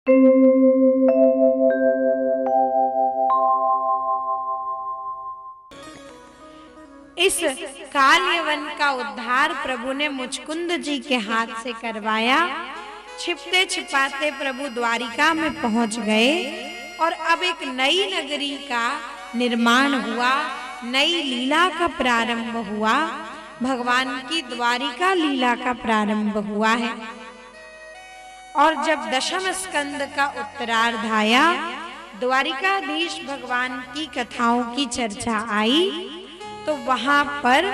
इस काल यवन का उद्धार प्रभु ने मुचकुंद जी के हाथ से करवाया। छिपते छिपाते प्रभु द्वारिका में पहुंच गए और अब एक नई नगरी का निर्माण हुआ, नई लीला का प्रारंभ हुआ। भगवान की द्वारिका लीला का प्रारंभ हुआ है। और जब दशम स्कंद का उत्तरार्ध आया, द्वारिकाधीश भगवान की कथाओं की चर्चा आई, तो वहां पर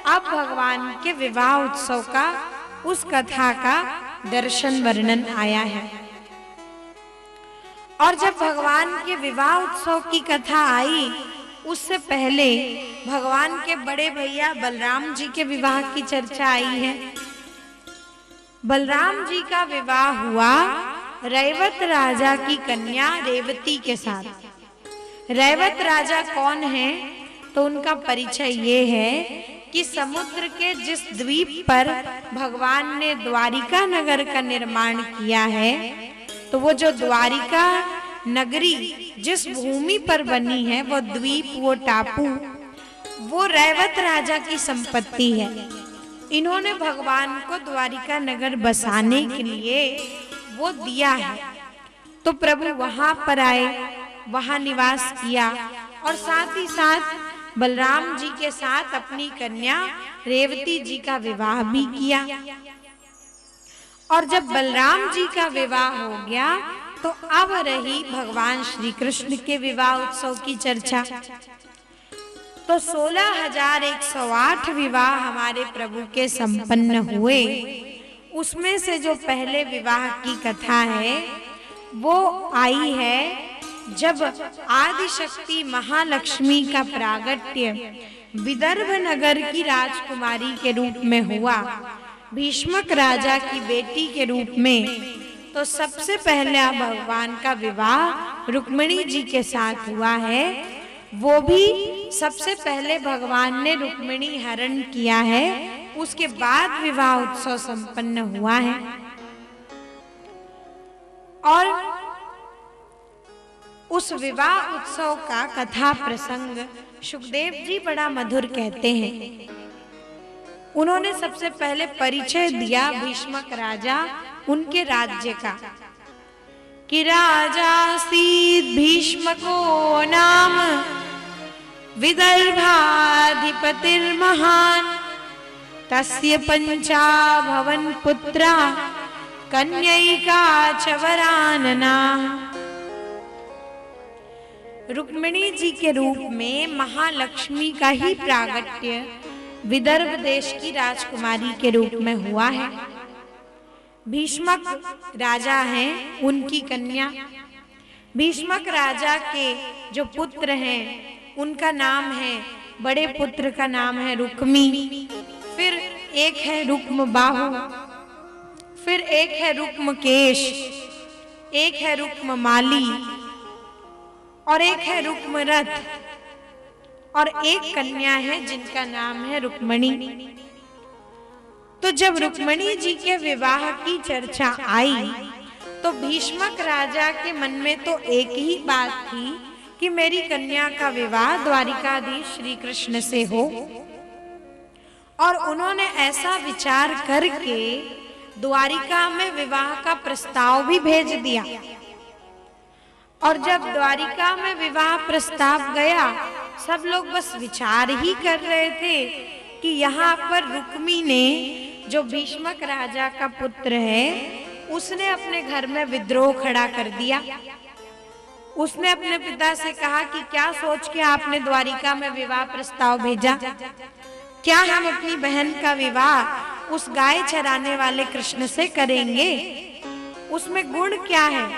अब भगवान के विवाह उत्सव का, उस कथा का दर्शन वर्णन आया है। और जब भगवान के विवाह उत्सव की कथा आई, उससे पहले भगवान के बड़े भैया बलराम जी के विवाह की चर्चा आई है। बलराम जी का विवाह हुआ रैवत राजा की कन्या रेवती के साथ। रैवत राजा कौन है? तो उनका परिचय ये है कि समुद्र के जिस द्वीप पर भगवान ने द्वारिका नगर का निर्माण किया है, तो वो जो द्वारिका नगरी जिस भूमि पर बनी है, वो द्वीप, वो टापू, वो रैवत राजा की संपत्ति है। इन्होंने भगवान को द्वारिका नगर बसाने के लिए वो दिया है। तो प्रभु वहां पर आए, वहां निवास किया और साथ ही साथ बलराम जी के साथ अपनी कन्या रेवती जी का विवाह भी किया। और जब बलराम जी का विवाह हो गया, तो अब रही भगवान श्री कृष्ण के विवाह उत्सव की चर्चा। तो 16,108 विवाह हमारे प्रभु के संपन्न हुए। उसमें से जो पहले विवाह की कथा है, वो आई है जब आदि शक्ति महालक्ष्मी का प्रागट्य विदर्भ नगर की राजकुमारी के रूप में हुआ, भीष्मक राजा की बेटी के रूप में। तो सबसे पहले भगवान का विवाह रुक्मिणी जी के साथ हुआ है। वो भी सबसे पहले भगवान ने रुक्मिणी हरण किया है, उसके बाद विवाह उत्सव संपन्न हुआ है। और उस विवाह उत्सव का कथा प्रसंग सुखदेव जी बड़ा मधुर कहते हैं। उन्होंने सबसे पहले परिचय दिया भीष्मक राजा, उनके राज्य का, कि राजासीत् भीष्मको नाम विदर्भाधिपतिर्महान्, तस्य पंचा भवन पुत्रा कन्यैका च वरानना। रुक्मिणी जी के रूप में महालक्ष्मी का ही प्रागट्य विदर्भ देश की राजकुमारी के रूप में हुआ है। भीष्मक राजा हैं, उनकी कन्या। भीष्मक राजा के जो पुत्र हैं, उनका नाम है, बड़े पुत्र का नाम है रुक्मी, फिर एक है रुक्मबाहु, फिर एक है रुक्मकेश, एक है रुक्ममाली और एक है रुक्मरथ, और एक कन्या है जिनका नाम है रुक्मणी। तो जब रुक्मणी जी के विवाह की चर्चा आई, तो भीष्मक राजा के मन में तो एक ही बात थी कि मेरी कन्या का विवाह द्वारिकाधीश श्री कृष्ण से हो। और उन्होंने ऐसा विचार करके द्वारिका में विवाह का प्रस्ताव भी भेज दिया। और जब द्वारिका में विवाह प्रस्ताव गया, सब लोग बस विचार ही कर रहे थे कि यहाँ पर रुक्मी ने, जो भीष्मक राजा का पुत्र है, उसने अपने घर में विद्रोह खड़ा कर दिया। उसने अपने पिता से कहा कि क्या सोच के आपने द्वारिका में विवाह प्रस्ताव भेजा? क्या हम अपनी बहन का विवाह उस गाय चराने वाले कृष्ण से करेंगे? उसमें गुण क्या है?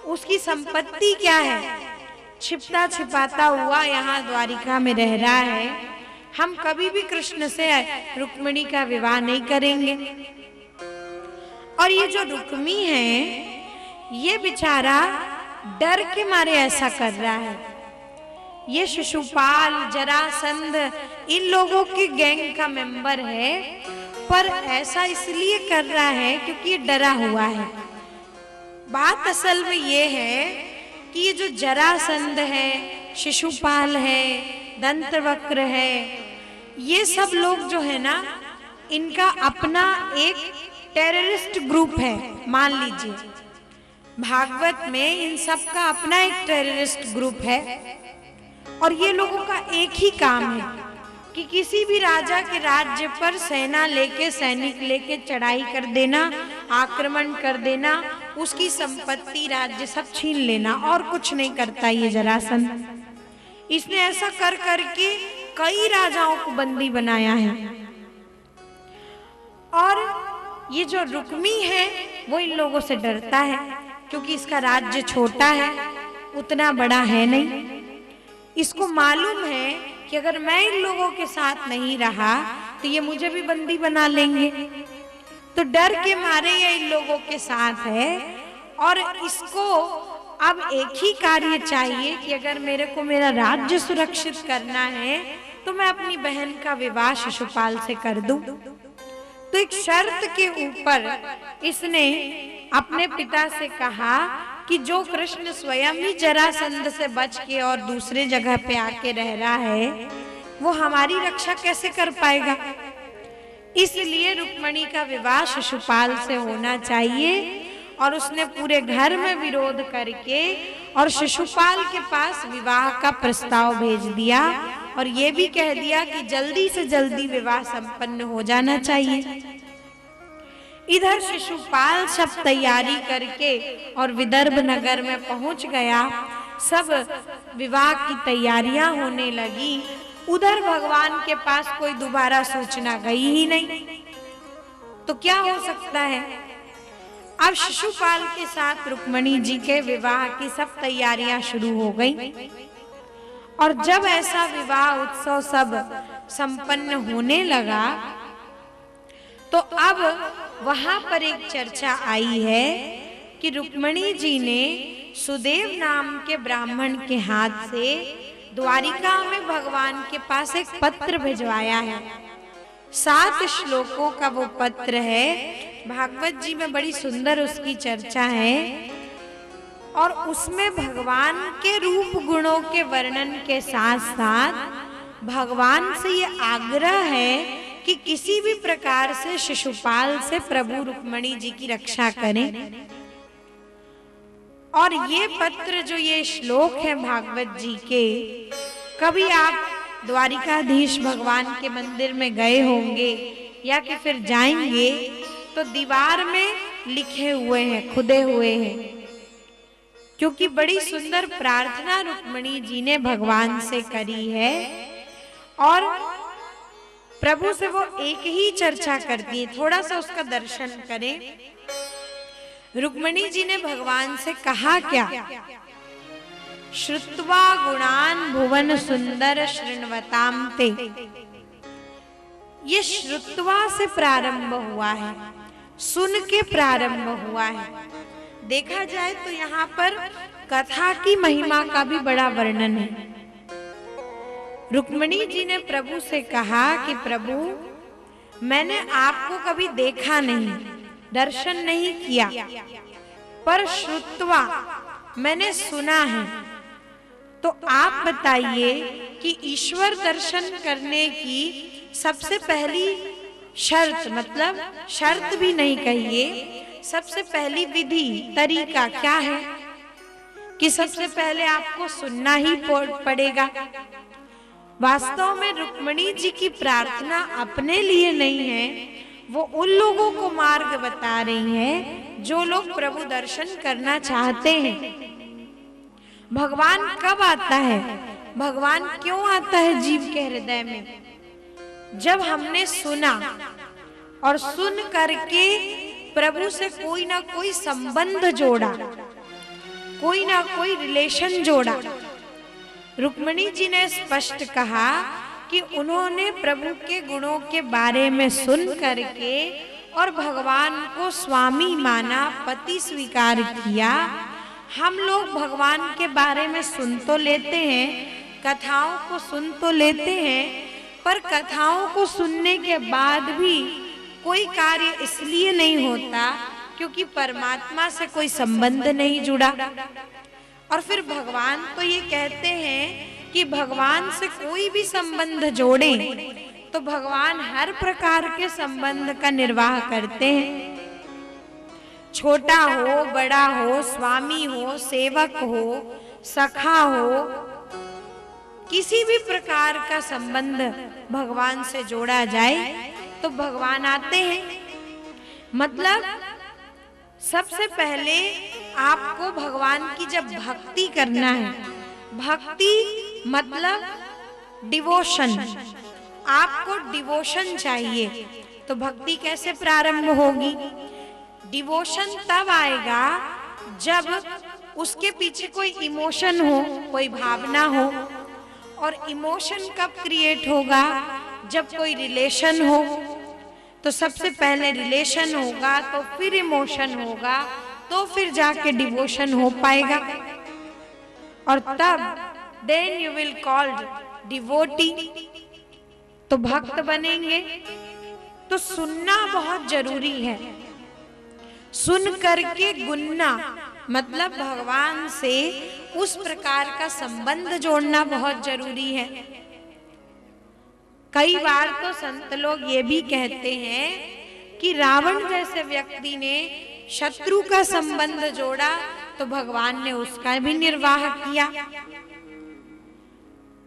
उसकी संपत्ति क्या है? छिपता छिपाता हुआ यहाँ द्वारिका में रह रहा है। हम कभी भी कृष्ण से रुक्मिणी का विवाह नहीं करेंगे। और ये जो रुक्मी है, ये बेचारा डर के मारे ऐसा कर रहा है। ये शिशुपाल, जरासंध, इन लोगों की गैंग का मेंबर है, पर ऐसा इसलिए कर रहा है क्योंकि ये डरा हुआ है। बात असल में ये है कि ये जो जरासंध है, शिशुपाल है, दंतवक्र है, ये सब लोग जो है ना, इनका अपना एक टेररिस्ट ग्रुप है। मान लीजिए भागवत में इन सब का अपना एक टेररिस्ट ग्रुप है, और ये लोगों का एक ही काम है कि किसी भी राजा के राज्य पर सेना लेके, सैनिक लेके चढ़ाई कर देना, आक्रमण कर देना, उसकी संपत्ति, राज्य सब छीन लेना, और कुछ नहीं करता ये जरासंध। इसने ऐसा कर करके कई राजाओं को बंदी बनाया है। और ये जो रुक्मी है वो इन लोगों से डरता है, क्योंकि इसका राज्य छोटा है, उतना बड़ा है नहीं। इसको मालूम है कि अगर मैं इन लोगों के साथ नहीं रहा तो ये मुझे भी बंदी बना लेंगे, तो डर के मारे ये इन लोगों के साथ है। और इसको अब एक ही कार्य चाहिए कि अगर मेरे को मेरा राज्य सुरक्षित करना है तो मैं अपनी बहन का विवाह शिशुपाल से कर दूं। तो एक शर्त के ऊपर इसने अपने पिता से कहा कि जो कृष्ण स्वयं ही जरासंध से बच के और दूसरे जगह पे आके रह रहा है, वो हमारी रक्षा कैसे कर पाएगा। इसलिए रुक्मिणी का विवाह शिशुपाल से होना चाहिए। और उसने पूरे घर में विरोध करके और शिशुपाल के पास विवाह का प्रस्ताव भेज दिया, और ये भी कह दिया कि जल्दी से जल्दी विवाह संपन्न हो जाना चाहिए। इधर शिशुपाल सब तैयारी करके और विदर्भ नगर में पहुंच गया। सब विवाह की तैयारियां होने लगी। उधर भगवान के पास कोई दोबारा सूचना गई ही नहीं। तो क्या हो सकता है, अब शिशुपाल के साथ रुक्मिणी जी के विवाह की सब तैयारियां शुरू हो गई। और जब ऐसा विवाह उत्सव सब संपन्न होने लगा, तो अब वहां पर एक चर्चा आई है कि रुक्मिणी जी ने सुदेव नाम के ब्राह्मण के हाथ से द्वारिका में भगवान के पास एक पत्र भिजवाया है। 7 श्लोकों का वो पत्र है। भागवत जी में बड़ी सुंदर उसकी चर्चा है, और उसमें भगवान के रूप गुणों के वर्णन के साथ साथ भगवान से ये आग्रह है कि किसी भी प्रकार से शिशुपाल से प्रभु रुक्मिणी जी की रक्षा करें। और ये पत्र, जो ये श्लोक है भागवत जी के, कभी आप द्वारिकाधीश भगवान के मंदिर में गए होंगे या कि फिर जाएंगे तो दीवार में लिखे हुए हैं, खुदे हुए हैं, क्योंकि बड़ी सुंदर प्रार्थना रुक्मिणी जी ने भगवान से करी है। और प्रभु से वो एक ही चर्चा करती है। थोड़ा सा उसका दर्शन करें। रुक्मिणी जी ने भगवान से कहा क्या, श्रुत्वा गुणान भुवन सुंदर शृण्वताम ते। ये श्रुत्वा से प्रारंभ हुआ है, सुन के प्रारंभ हुआ है। देखा जाए तो यहाँ पर कथा की महिमा का भी बड़ा वर्णन है। रुक्मिणी जी ने प्रभु से कहा कि प्रभु, मैंने आपको कभी देखा नहीं, दर्शन नहीं किया, पर श्रुत्वा, मैंने सुना है। तो आप बताइए कि ईश्वर दर्शन करने की सबसे पहली शर्त, मतलब शर्त भी नहीं कहिए, सबसे पहली विधि, तरीका क्या है कि सबसे पहले आपको सुनना ही पड़ेगा। वास्तव में रुक्मिणी जी की प्रार्थना अपने लिए नहीं है, वो उन लोगों को मार्ग बता रही है जो लोग प्रभु दर्शन करना चाहते हैं। भगवान कब आता है, भगवान क्यों आता है जीव के हृदय में? जब हमने सुना और सुन करके प्रभु से कोई ना कोई संबंध जोड़ा, कोई ना कोई रिलेशन जोड़ा। रुक्मिणी जी ने स्पष्ट कहा कि उन्होंने प्रभु के गुणों के बारे में सुन करके और भगवान को स्वामी माना, पति स्वीकार किया। हम लोग भगवान के बारे में सुन तो लेते हैं, कथाओं को सुन तो लेते हैं, पर कथाओं को सुनने के बाद भी कोई कार्य इसलिए नहीं होता क्योंकि परमात्मा से कोई संबंध नहीं जुड़ा। और फिर भगवान तो ये कहते हैं कि भगवान से कोई भी संबंध जोड़े तो भगवान हर प्रकार के संबंध का निर्वाह करते हैं। छोटा हो, बड़ा हो, स्वामी हो, सेवक हो, सखा हो, किसी भी प्रकार का संबंध भगवान से जोड़ा जाए तो भगवान आते हैं। मतलब सबसे पहले आपको भगवान की जब भक्ति करना है, भक्ति मतलब डिवोशन, आपको डिवोशन चाहिए, तो भक्ति कैसे प्रारंभ होगी? डिवोशन तब आएगा जब उसके पीछे कोई इमोशन हो, कोई भावना हो। और इमोशन कब क्रिएट होगा? जब कोई रिलेशन हो। तो सबसे पहले रिलेशन होगा, तो फिर इमोशन होगा, तो फिर जाके डिवोशन हो पाएगा। और तब then you will called devotee, तो भक्त बनेंगे। तो सुनना बहुत जरूरी है, सुन करके गुनना, मतलब भगवान से उस प्रकार का संबंध जोड़ना बहुत जरूरी है। कई बार तो संत लोग ये भी कहते हैं कि रावण जैसे व्यक्ति ने शत्रु का संबंध जोड़ा तो भगवान ने उसका भी निर्वाह किया।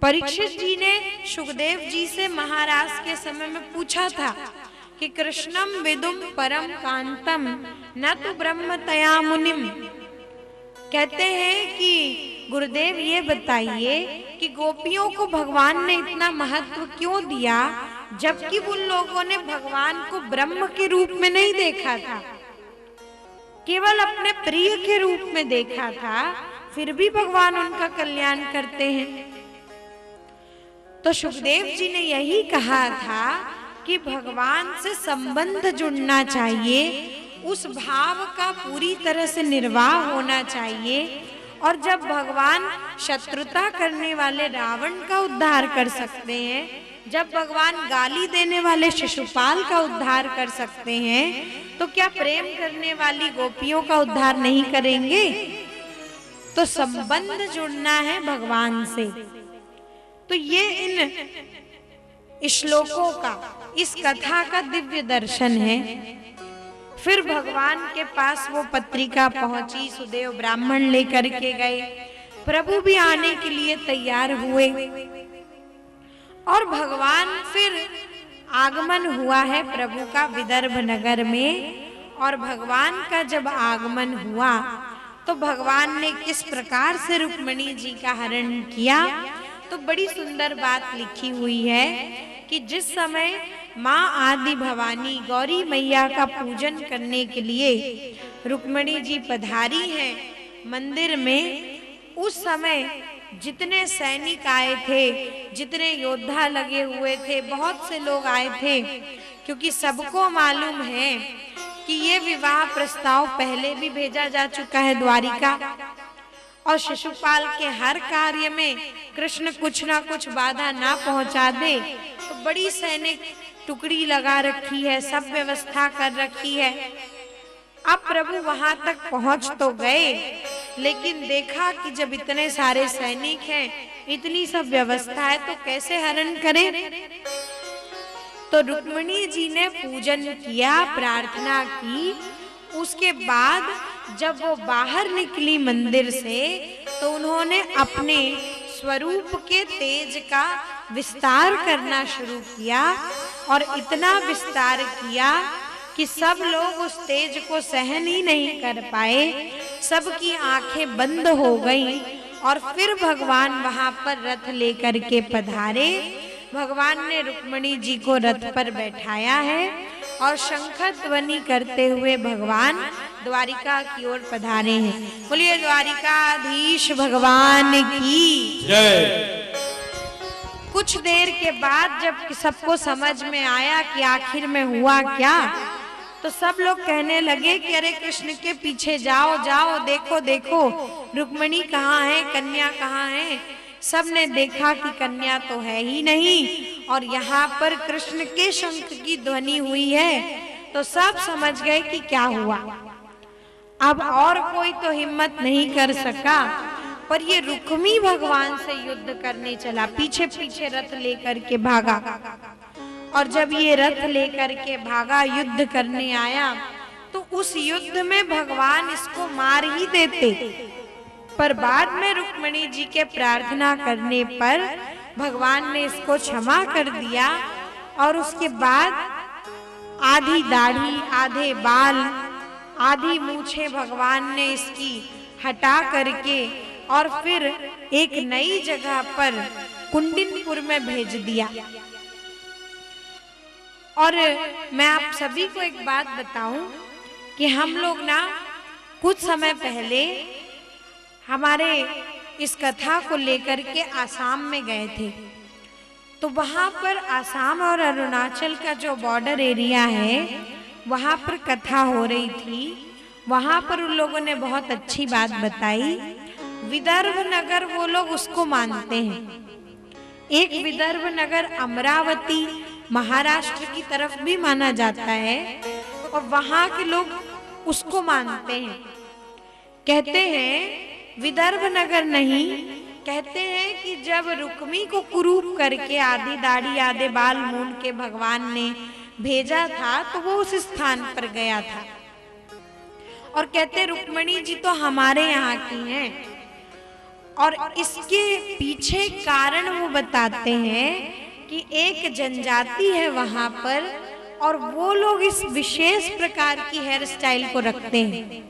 परीक्षित जी ने सुखदेव जी से महाराज के समय में पूछा था कि कृष्णम विदुम परम कांतम न तो ब्रह्म तया मुनिम। कहते हैं कि गुरुदेव ये बताइए कि गोपियों को भगवान ने इतना महत्व क्यों दिया, जबकि उन लोगों ने भगवान को ब्रह्म के रूप में नहीं देखा था, केवल अपने प्रिय के रूप में देखा था, फिर भी भगवान उनका कल्याण करते हैं। तो सुखदेव जी ने यही कहा था कि भगवान से संबंध जुड़ना चाहिए, उस भाव का पूरी तरह से निर्वाह होना चाहिए। और जब भगवान शत्रुता करने वाले रावण का उद्धार कर सकते हैं, जब भगवान गाली देने वाले शिशुपाल का उद्धार कर सकते हैं, तो क्या प्रेम करने वाली गोपियों का उद्धार नहीं करेंगे? तो संबंध जुड़ना है भगवान से। तो ये इन श्लोकों का, इस कथा का दिव्य दर्शन है। फिर भगवान के पास वो पत्रिका पहुंची, सुदेव ब्राह्मण लेकर के गए, प्रभु भी आने के लिए तैयार हुए और भगवान फिर आगमन हुआ है प्रभु का विदर्भ नगर में। और भगवान का जब आगमन हुआ तो भगवान ने किस प्रकार से रुक्मिणी जी का हरण किया, तो बड़ी सुंदर बात लिखी हुई है कि जिस समय माँ आदि भवानी गौरी मैया का पूजन करने के लिए रुक्मिणी जी पधारी हैं मंदिर में, उस समय जितने सैनिक आए थे, जितने योद्धा लगे हुए थे, बहुत से लोग आए थे, क्योंकि सबको मालूम है कि ये विवाह प्रस्ताव पहले भी भेजा जा चुका है द्वारिका, और शिशुपाल के हर कार्य में कृष्ण कुछ ना कुछ बाधा ना पहुंचा दे, तो बड़ी सैनिक टुकड़ी लगा रखी है, सब व्यवस्था कर रखी है। अब प्रभु वहां तक पहुंच तो गए, लेकिन देखा कि जब इतने सारे सैनिक हैं, इतनी सब व्यवस्था है, तो कैसे हरण करें? तो रुक्मिणी जी ने पूजन किया, प्रार्थना की। उसके बाद जब वो बाहर निकली मंदिर से, तो उन्होंने अपने स्वरूप के तेज का विस्तार करना शुरू किया, और इतना विस्तार किया कि सब लोग उस तेज को सहन ही नहीं कर पाए, सबकी आंखें बंद हो गईं। और फिर भगवान वहां पर रथ लेकर के पधारे। भगवान ने रुक्मिणी जी को रथ पर बैठाया है और शंख ध्वनि करते हुए भगवान द्वारिका की ओर पधारे हैं। बोलिए द्वारिकाधीश भगवान की जय। कुछ देर के बाद जब सबको समझ में आया कि आखिर में हुआ क्या, तो सब लोग कहने लगे कि अरे कृष्ण के पीछे जाओ जाओ, देखो देखो रुक्मिणी कहाँ है, कन्या कहाँ है। सब ने देखा कि कन्या तो है ही नहीं, और यहाँ पर कृष्ण के शंख की ध्वनि हुई है, तो सब समझ गए कि क्या हुआ। अब और कोई तो हिम्मत नहीं कर सका, पर ये रुक्मी भगवान से युद्ध करने चला, पीछे पीछे रथ लेकर के भागा। और जब ये रथ लेकर के भागा, युद्ध करने आया, तो उस युद्ध में भगवान इसको मार ही देते, पर बाद में रुक्मिणी जी के प्रार्थना करने पर भगवान ने इसको क्षमा कर दिया। और उसके बाद आधी दाढ़ी, आधे बाल, आधी मूछें भगवान ने इसकी हटा करके और फिर एक नई जगह पर कुंडिनपुर में भेज दिया। और मैं आप सभी को एक बात बताऊं कि हम लोग ना कुछ समय पहले हमारे इस कथा को लेकर के आसाम में गए थे, तो वहां पर आसाम और अरुणाचल का जो बॉर्डर एरिया है, वहां पर कथा हो रही थी। वहां पर उन लोगों ने बहुत अच्छी बात बताई। विदर्भ नगर वो लोग उसको मानते हैं। एक विदर्भ नगर अमरावती महाराष्ट्र की तरफ भी माना जाता है, और वहां के लोग उसको मानते हैं। कहते हैं विदर्भ नगर नहीं, कहते हैं कि जब रुक्मी को कुरूप करके आधी दाढ़ी आधे बाल मूंड के भगवान ने भेजा था, तो वो उस स्थान पर गया था। और कहते रुक्मिणी जी तो हमारे यहाँ की हैं, और इसके पीछे कारण वो बताते हैं कि एक जनजाति है वहां पर, और वो लोग इस विशेष प्रकार की हेयर स्टाइल को रखते हैं।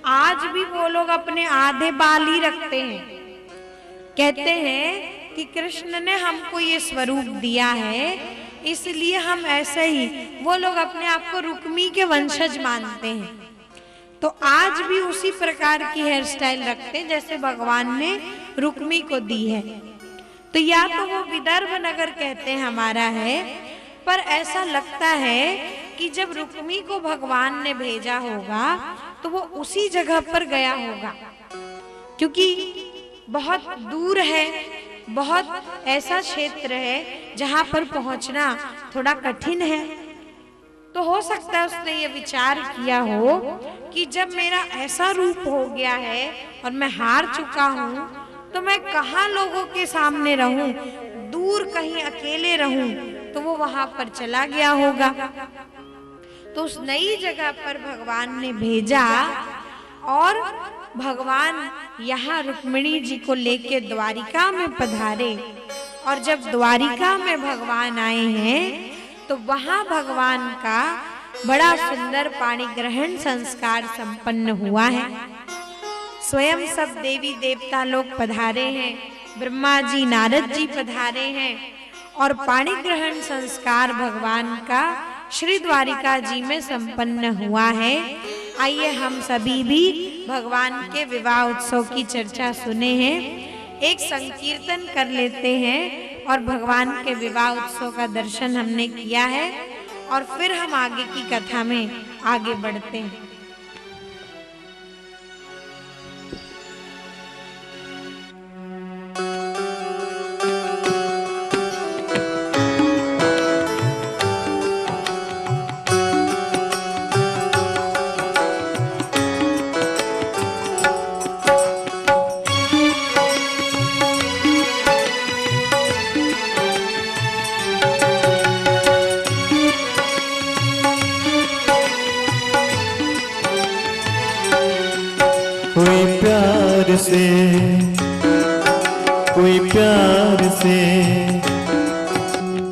आज भी वो लोग अपने आधे बाल ही रखते हैं। कहते हैं कि कृष्ण ने हमको ये स्वरूप दिया है, इसलिए हम ऐसे ही, वो लोग अपने आप को रुक्मी के वंशज मानते हैं, तो आज भी उसी प्रकार की हेयर स्टाइल रखते हैं जैसे भगवान ने रुक्मी को दी है। तो या तो वो विदर्भ नगर कहते हैं हमारा है, पर ऐसा लगता है कि जब रुक्मी को भगवान ने भेजा होगा तो वो उसी जगह पर गया होगा, क्योंकि बहुत दूर है, बहुत ऐसा क्षेत्र है जहां पर पहुंचना थोड़ा कठिन है। तो हो सकता है उसने ये विचार किया हो कि जब मेरा ऐसा रूप हो गया है और मैं हार चुका हूँ, तो मैं कहाँ लोगों के सामने रहूं, दूर कहीं अकेले रहूं, तो वो वहां पर चला गया होगा। तो उस नई जगह पर भगवान ने भेजा, और भगवान यहाँ रुक्मिणी जी को लेके द्वारिका में पधारे। और जब द्वारिका में भगवान आए हैं, तो वहां भगवान का बड़ा सुंदर पाणी ग्रहण संस्कार संपन्न हुआ है। स्वयं सब देवी देवता लोग पधारे हैं, ब्रह्मा जी नारद जी पधारे हैं, और पाणी ग्रहण संस्कार भगवान का श्री द्वारिका जी में संपन्न हुआ है। आइए हम सभी भी भगवान के विवाह उत्सव की चर्चा सुने हैं, एक संकीर्तन कर लेते हैं, और भगवान के विवाह उत्सव का दर्शन हमने किया है, और फिर हम आगे की कथा में आगे बढ़ते हैं।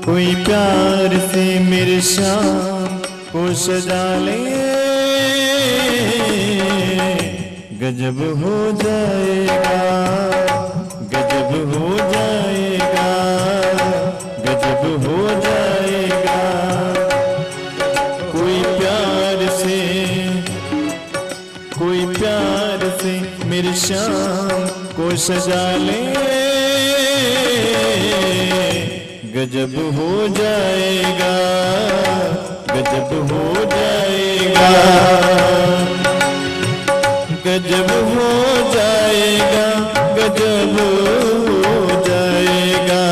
कोई प्यार से मेरे शाम को सजा ले, गजब हो जाएगा, गजब हो जाएगा, गजब हो जाएगा। कोई प्यार से मेरी शाम को सजा ले, गजब हो जाएगा, गजब हो जाएगा, गजब हो जाएगा, गजब हो जाएगा,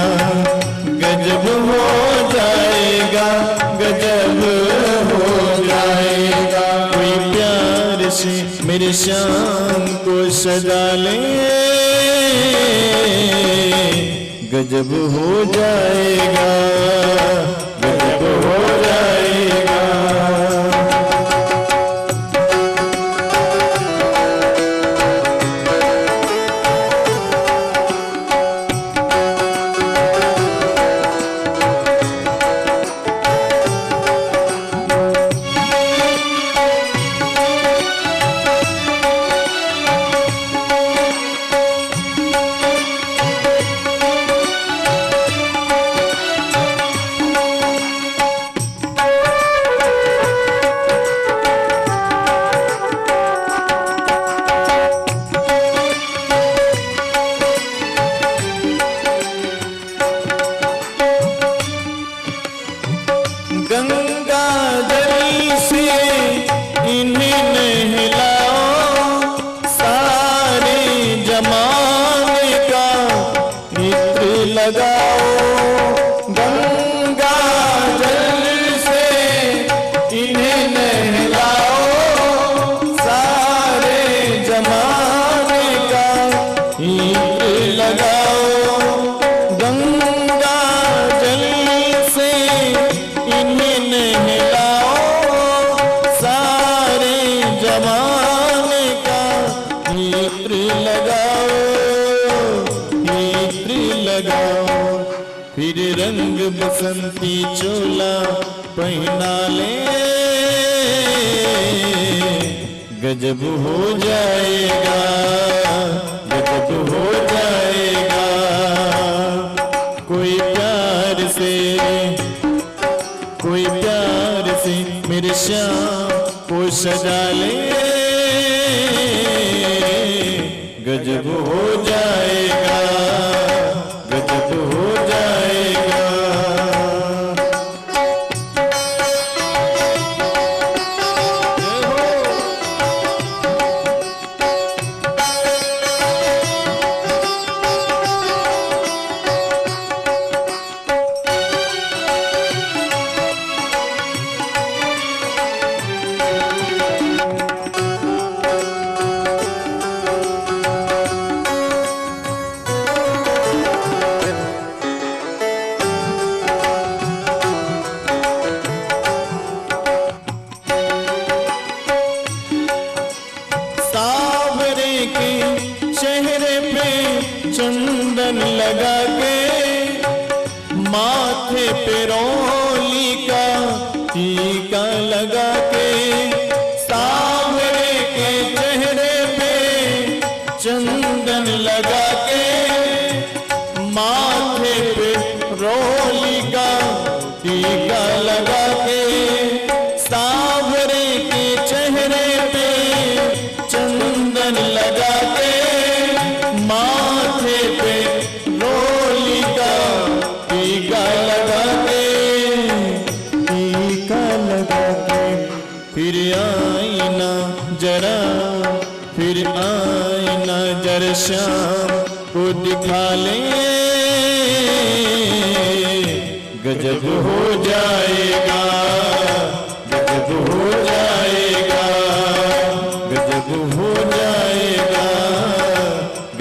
गजब हो जाएगा, गजब हो जाएगा। कोई प्यार से मेरे श्याम को सजा ले, गजब हो जाएगा, गजब हो जाएगा। गंगा जल से इन्हें नहलाओ, सारे जमाने का इत्र लगाओ। गंगा जल से इन्हें नहलाओ, सारे जमाने का इत्र लगाओ। गंगा जल से इन्हें नहलाओ, सारे जमाने का इत्र लगाओ, इत्र लगाओ। फिर रंग बसंती चोला पहना ले, गजब हो जाएगा, गजब हो जाएगा। कोई प्यार से, कोई प्यार से मेरे श्याम को सजा ले, गजब हो जाएगा, गजब हो जाएगा। चेहरे पे चंदन लगा के, माथे पे रोली का टीका लगा के। सांवरे के चेहरे पे चंदन लगा के, माथे पे रोली का टीका लगा के। सांवरे के चेहरे पे चंदन लगा के, माथे पे रोली का टीका लगा के, टीका लगा के। फिर आईना जरा, फिर आईना जरा श्याम को दिखा ले, गजब हो जाएगा, गजब हो जाएगा, गजब हो जाएगा,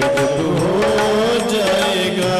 गजब हो जाएगा।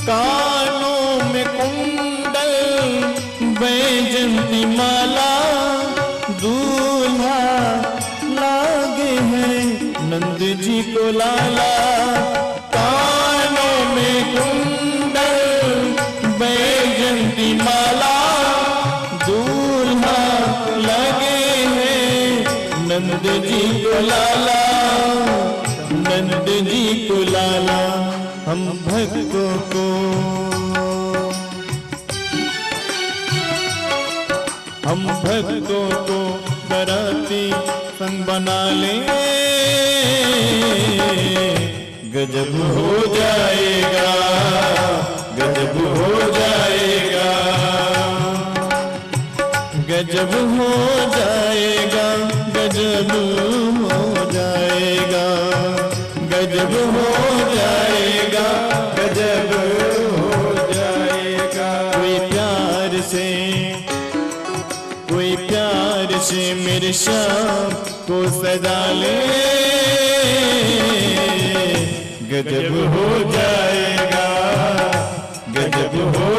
कानों में कुंडल वैजंती माला, दूल्हा लागे हैं नंद जी को लाला। कानों में कुंडल वैजंती माला, दूल्हा लगे हैं नंद जी को लाला, नंद जी को लाला। हम भक्तों को, हम भक्तों को बराती संग बना ले, गजब हो जाएगा, गजब हो जाएगा, गजब हो जाएगा, गजब हो जाएगा, गजब हो जाएगा, गजब हो जाएगा। कोई प्यार से मेरे शाम को सजा ले, गजब हो जाएगा, गजब हो